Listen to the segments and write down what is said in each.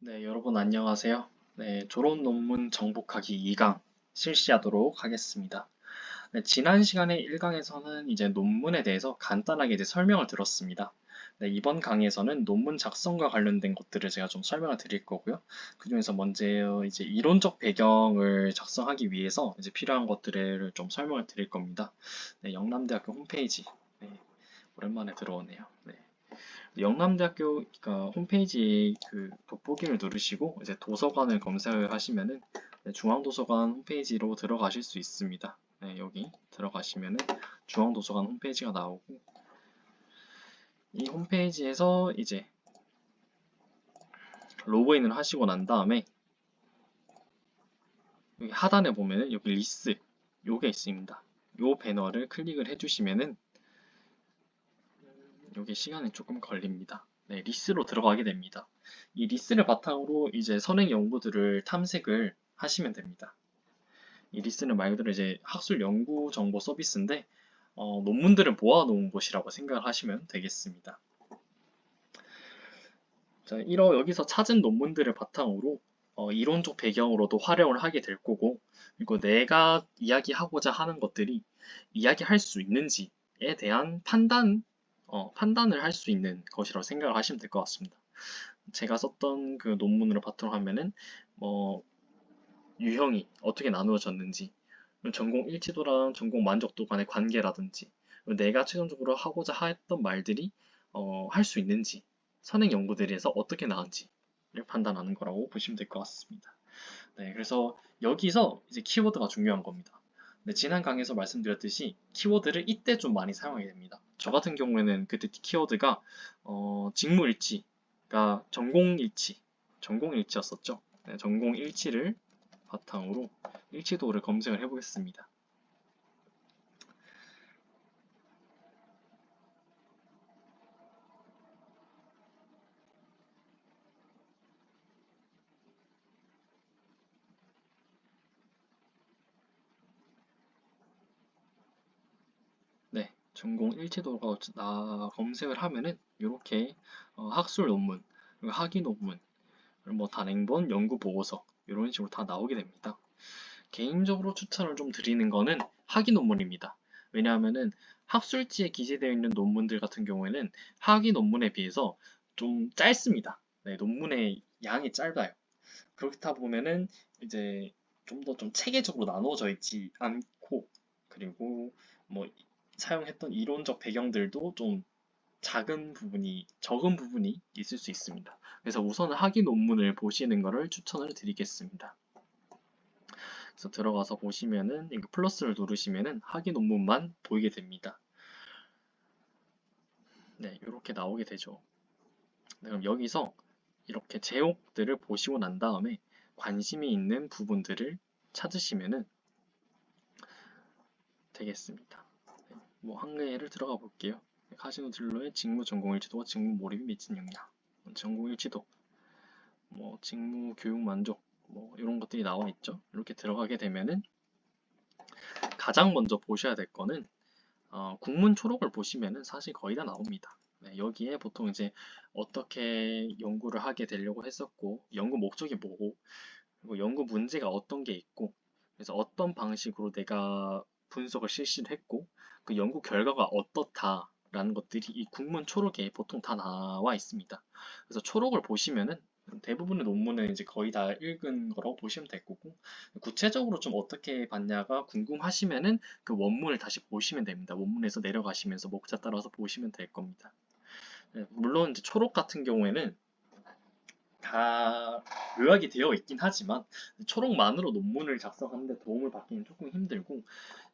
네, 여러분 안녕하세요. 네, 졸업 논문 정복하기 2강 실시하도록 하겠습니다. 네, 지난 시간에 1강에서는 이제 논문에 대해서 간단하게 이제 설명을 들었습니다. 네, 이번 강의에서는 논문 작성과 관련된 것들을 제가 좀 설명을 드릴 거고요. 그중에서 먼저 이제 이론적 배경을 작성하기 위해서 이제 필요한 것들을 좀 설명을 드릴 겁니다. 네, 영남대학교 홈페이지. 네, 오랜만에 들어오네요. 네. 영남대학교 홈페이지 그 돋보기를 누르시고 이제 도서관을 검색을 하시면은 중앙도서관 홈페이지로 들어가실 수 있습니다. 네, 여기 들어가시면은 중앙도서관 홈페이지가 나오고 이 홈페이지에서 이제 로그인을 하시고 난 다음에 여기 하단에 보면은 여기 리스 요게 있습니다. 요 배너를 클릭을 해주시면은 여기 시간이 조금 걸립니다. 네, 리스로 들어가게 됩니다. 이 리스를 바탕으로 이제 선행 연구들을 탐색을 하시면 됩니다. 이 리스는 말 그대로 이제 학술 연구 정보 서비스인데 논문들을 모아놓은 곳이라고 생각을 하시면 되겠습니다. 자, 여기서 찾은 논문들을 바탕으로 이론적 배경으로도 활용을 하게 될 거고, 그리고 내가 이야기하고자 하는 것들이 이야기할 수 있는지에 대한 판단을 할 수 있는 것이라고 생각을 하시면 될 것 같습니다. 제가 썼던 그 논문으로 바탕으로 하면은 뭐 유형이 어떻게 나누어졌는지, 전공 일치도랑 전공 만족도 간의 관계라든지, 내가 최종적으로 하고자 했던 말들이 할 수 있는지, 선행 연구들에서 어떻게 나은지를 판단하는 거라고 보시면 될 것 같습니다. 네, 그래서 여기서 이제 키워드가 중요한 겁니다. 네, 지난 강의에서 말씀드렸듯이 키워드를 이때 좀 많이 사용하게 됩니다. 저 같은 경우에는 그때 키워드가 직무일치가 전공일치였었죠. 네, 전공일치를 바탕으로 일치도를 검색을 해보겠습니다. 네, 전공 일치도가 검색을 하면은 이렇게 학술 논문, 그리고 학위 논문, 그리고 뭐 단행본, 연구 보고서 이런 식으로 다 나오게 됩니다. 개인적으로 추천을 좀 드리는 거는 학위 논문입니다. 왜냐하면은 학술지에 기재되어 있는 논문들 같은 경우에는 학위 논문에 비해서 좀 짧습니다. 네, 논문의 양이 짧아요. 그렇다 보면은 이제 좀 더 좀 체계적으로 나누어져 있지 않고, 그리고 뭐 사용했던 이론적 배경들도 좀 적은 부분이 있을 수 있습니다. 그래서 우선 학위 논문을 보시는 것을 추천을 드리겠습니다. 그래서 들어가서 보시면은 이거 플러스를 누르시면은 학위 논문만 보이게 됩니다. 네, 이렇게 나오게 되죠. 네, 그럼 여기서 이렇게 제목들을 보시고 난 다음에 관심이 있는 부분들을 찾으시면은 되겠습니다. 네, 뭐 한개를 들어가 볼게요. 카지노 딜러의 직무 전공일치도와 직무 몰입이 미친 역량, 전공일치도, 뭐 직무 교육 만족, 뭐 이런 것들이 나와 있죠. 이렇게 들어가게 되면은 가장 먼저 보셔야 될 거는 국문 초록을 보시면은 사실 거의 다 나옵니다. 네, 여기에 보통 이제 어떻게 연구를 하게 되려고 했었고, 연구 목적이 뭐고, 그리고 연구 문제가 어떤 게 있고, 그래서 어떤 방식으로 내가 분석을 실시를 했고, 그 연구 결과가 어떻다라는 것들이 이 국문 초록에 보통 다 나와 있습니다. 그래서 초록을 보시면은 대부분의 논문은 이제 거의 다 읽은 거라고 보시면 될 거고, 구체적으로 좀 어떻게 봤냐가 궁금하시면은 그 원문을 다시 보시면 됩니다. 원문에서 내려가시면서 목차 따라서 보시면 될 겁니다. 네, 물론 이제 초록 같은 경우에는 다 요약이 되어 있긴 하지만 초록만으로 논문을 작성하는데 도움을 받기는 조금 힘들고,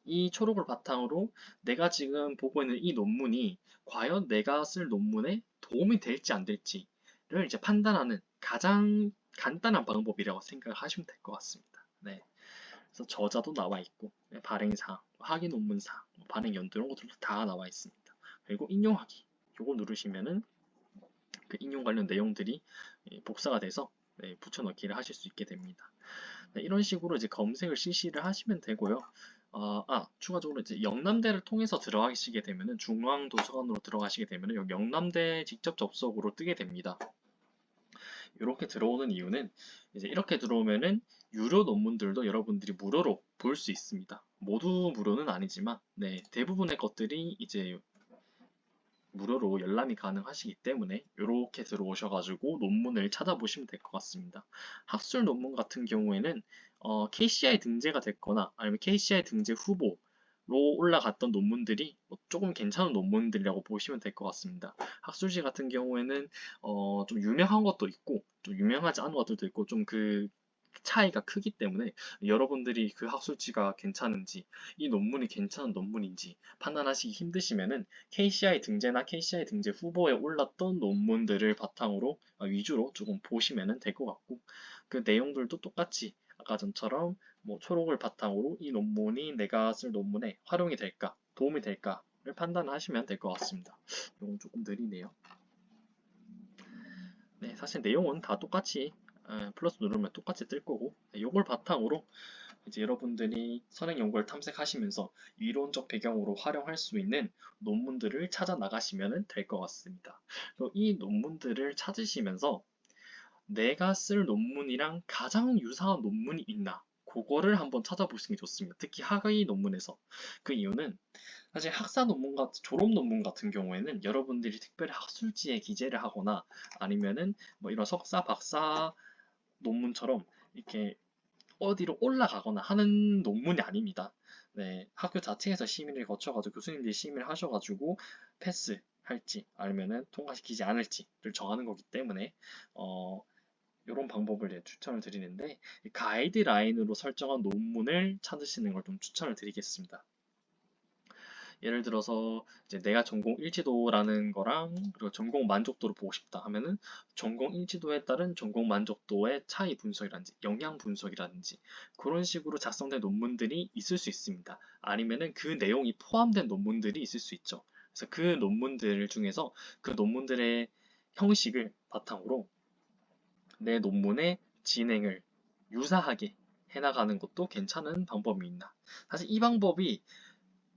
이 초록을 바탕으로 내가 지금 보고 있는 이 논문이 과연 내가 쓸 논문에 도움이 될지 안 될지를 이제 판단하는 가장 간단한 방법이라고 생각을 하시면 될 것 같습니다. 네. 그래서 저자도 나와 있고, 네, 발행사, 학위 논문사, 발행 연도 이런 것들도 다 나와 있습니다. 그리고 인용하기. 요거 누르시면은 그 인용 관련 내용들이 복사가 돼서 붙여넣기를 하실 수 있게 됩니다. 네, 이런 식으로 이제 검색을 실시를 하시면 되고요. 추가적으로 이제 영남대를 통해서 들어가시게 되면은 중앙도서관으로 들어가시게 되면은 여기 영남대 직접 접속으로 뜨게 됩니다. 이렇게 들어오는 이유는 이제 이렇게 들어오면은 유료 논문들도 여러분들이 무료로 볼 수 있습니다. 모두 무료는 아니지만 네, 대부분의 것들이 이제 무료로 열람이 가능하시기 때문에 이렇게 들어오셔가지고 논문을 찾아보시면 될 것 같습니다. 학술 논문 같은 경우에는 KCI 등재가 됐거나 아니면 KCI 등재 후보로 올라갔던 논문들이 조금 괜찮은 논문들이라고 보시면 될 것 같습니다. 학술지 같은 경우에는 좀 유명한 것도 있고 좀 유명하지 않은 것들도 있고 좀 그 차이가 크기 때문에 여러분들이 그 학술지가 괜찮은지 이 논문이 괜찮은 논문인지 판단하시기 힘드시면은 KCI 등재나 KCI 등재 후보에 올랐던 논문들을 바탕으로 위주로 조금 보시면 될 것 같고 그 내용들도 똑같이 아까 전처럼 뭐 초록을 바탕으로 이 논문이 내가 쓸 논문에 활용이 될까 도움이 될까를 판단하시면 될 것 같습니다. 이건 조금 느리네요. 네, 사실 내용은 다 똑같이 플러스 누르면 똑같이 뜰 거고 이걸 바탕으로 이제 여러분들이 선행 연구를 탐색하시면서 이론적 배경으로 활용할 수 있는 논문들을 찾아 나가시면 될 것 같습니다. 이 논문들을 찾으시면서 내가 쓸 논문이랑 가장 유사한 논문이 있나 그거를 한번 찾아보시는 게 좋습니다. 특히 학위 논문에서. 그 이유는 사실 학사 논문과 졸업 논문 같은 경우에는 여러분들이 특별히 학술지에 기재를 하거나 아니면은 뭐 이런 석사, 박사 논문처럼 이렇게 어디로 올라가거나 하는 논문이 아닙니다. 네, 학교 자체에서 심의를 거쳐가지고 교수님들이 심의를 하셔가지고 패스할지 아니면은 통과시키지 않을지를 정하는 거기 때문에 이런 방법을 추천을 드리는데 가이드라인으로 설정한 논문을 찾으시는 걸 좀 추천을 드리겠습니다. 예를 들어서 이제 내가 전공 일치도라는 거랑 그리고 전공 만족도를 보고 싶다 하면은 전공 일치도에 따른 전공 만족도의 차이 분석이라든지 영향 분석이라든지 그런 식으로 작성된 논문들이 있을 수 있습니다. 아니면은 그 내용이 포함된 논문들이 있을 수 있죠. 그래서 그 논문들 중에서 그 논문들의 형식을 바탕으로 내 논문의 진행을 유사하게 해나가는 것도 괜찮은 방법입니다. 사실 이 방법이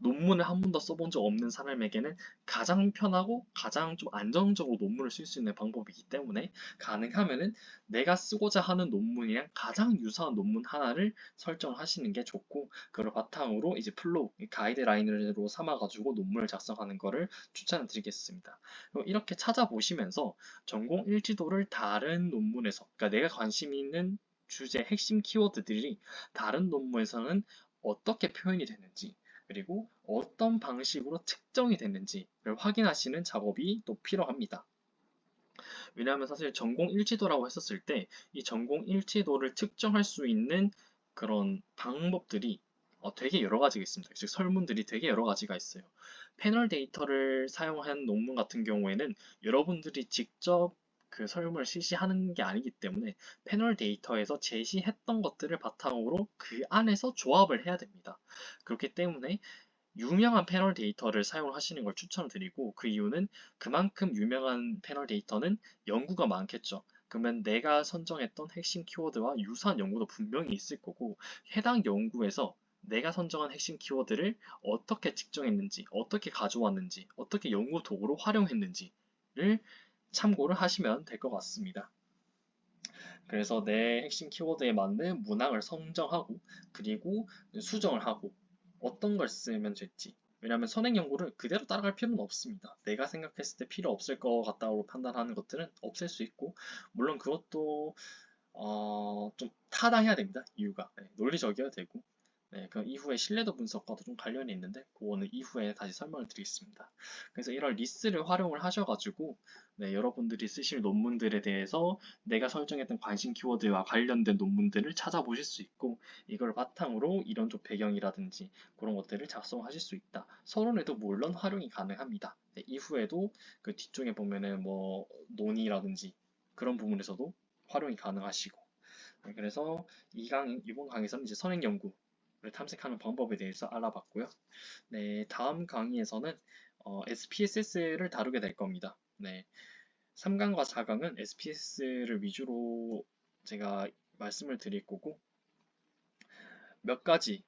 논문을 한 번도 써본 적 없는 사람에게는 가장 편하고 가장 좀 안정적으로 논문을 쓸 수 있는 방법이기 때문에 가능하면은 내가 쓰고자 하는 논문이랑 가장 유사한 논문 하나를 설정하시는 게 좋고 그걸 바탕으로 이제 플로우, 가이드라인으로 삼아가지고 논문을 작성하는 거를 추천드리겠습니다. 이렇게 찾아보시면서 전공 일지도를 다른 논문에서 그러니까 내가 관심 있는 주제 핵심 키워드들이 다른 논문에서는 어떻게 표현이 되는지 그리고 어떤 방식으로 측정이 됐는지를 확인하시는 작업이 또 필요합니다. 왜냐하면 사실 전공 일치도라고 했었을 때 이 전공 일치도를 측정할 수 있는 그런 방법들이 되게 여러 가지가 있습니다. 즉 설문들이 되게 여러 가지가 있어요. 패널 데이터를 사용한 논문 같은 경우에는 여러분들이 직접 그 설문을 실시하는 게 아니기 때문에 패널 데이터에서 제시했던 것들을 바탕으로 그 안에서 조합을 해야 됩니다. 그렇기 때문에 유명한 패널 데이터를 사용하시는 걸 추천드리고 그 이유는 그만큼 유명한 패널 데이터는 연구가 많겠죠. 그러면 내가 선정했던 핵심 키워드와 유사한 연구도 분명히 있을 거고 해당 연구에서 내가 선정한 핵심 키워드를 어떻게 측정했는지, 어떻게 가져왔는지, 어떻게 연구 도구로 활용했는지를 참고를 하시면 될 것 같습니다. 그래서 내 핵심 키워드에 맞는 문항을 선정하고 그리고 수정을 하고 어떤 걸 쓰면 될지 왜냐하면 선행 연구를 그대로 따라갈 필요는 없습니다. 내가 생각했을 때 필요 없을 것 같다고 판단하는 것들은 없앨 수 있고 물론 그것도 좀 타당해야 됩니다. 이유가 논리적이어야 되고 그 이후에 신뢰도 분석과도 좀 관련이 있는데 그거는 이후에 다시 설명을 드리겠습니다. 그래서 이런 리스를 활용을 하셔가지고 여러분들이 쓰실 논문들에 대해서 내가 설정했던 관심 키워드와 관련된 논문들을 찾아보실 수 있고 이걸 바탕으로 이론적 배경이라든지 그런 것들을 작성하실 수 있다. 서론에도 물론 활용이 가능합니다. 이후에도 그 뒤쪽에 보면은 뭐 논의라든지 그런 부분에서도 활용이 가능하시고 그래서 이번 강의에서는 이제 선행 연구를 탐색하는 방법에 대해서 알아봤고요. 네, 다음 강의에서는 SPSS를 다루게 될 겁니다. 네, 3강과 4강은 SPSS를 위주로 제가 말씀을 드릴 거고 몇 가지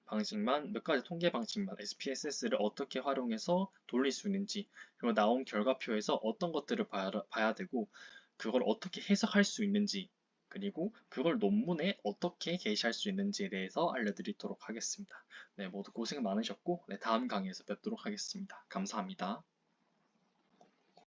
통계 방식만 SPSS를 어떻게 활용해서 돌릴 수 있는지 그리고 나온 결과표에서 어떤 것들을 봐야 되고 그걸 어떻게 해석할 수 있는지, 그리고 그걸 논문에 어떻게 게시할 수 있는지에 대해서 알려드리도록 하겠습니다. 네, 모두 고생 많으셨고, 네, 다음 강의에서 뵙도록 하겠습니다. 감사합니다.